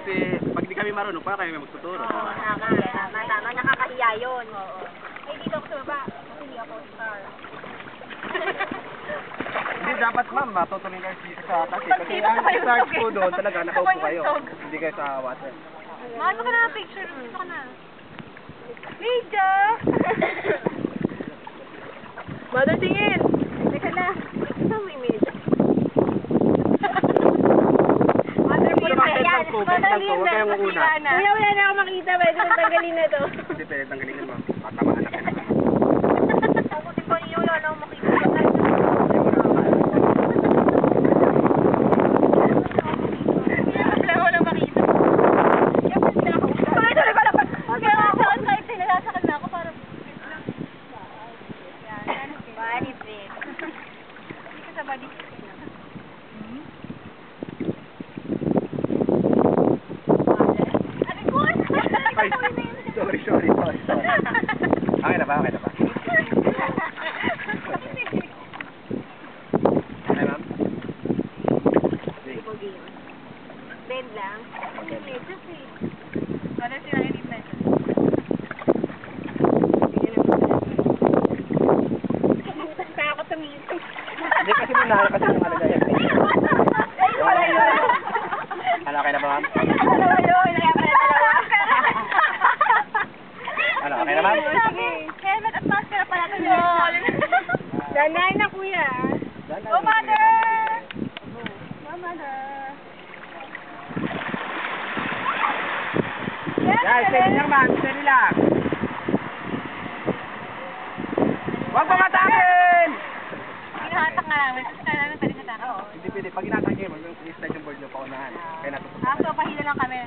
Kasi pag hindi kami marunong, para kami magtuturo. Oo, tama. Nakakahiya yun. Oo. Eh, dito ako sa baba. Kasi hindi ako star. Hindi dapat ma'am, matutuloy kayo dito sa kasi. Kasi ang start po doon talaga, nakaupo kayo. Hindi kayo sa water. Mahal mo ka na ng picture. Gusto ka na. Lydia! Mother, tingin! Teka na. Ito may media. Mother, Kung naman lang po, best lang po, huwag kayong una. Kuya, wala na ako makita. Pwede mong tanggalin na to. Hindi pwede tanggalin yun ma'am. Patamaan na kayo. Ako din ba niyo? Wala na akong makita. Ay, sorry. Okay na ba? Ay, ma'am? Bend lang. Ano sila in-invent? Ako tumingin. Hindi kasi muna kasi yung ano na yan. Ano, okay na ba ma'am? Ano, okay na ma'am? Helmet at mask na pala ito. Danay na kuya. Oh, mother! Mother! Guys, steady lang ma'am, steady lang. Huwag pumatakin! Hinahatak nga namin. Kasi kaya namin pwede hatakin. Hindi pwede. Pag inatak kayo, mag-slide yung board nyo paunahan. Kaya natutupan. So, pahila lang kami.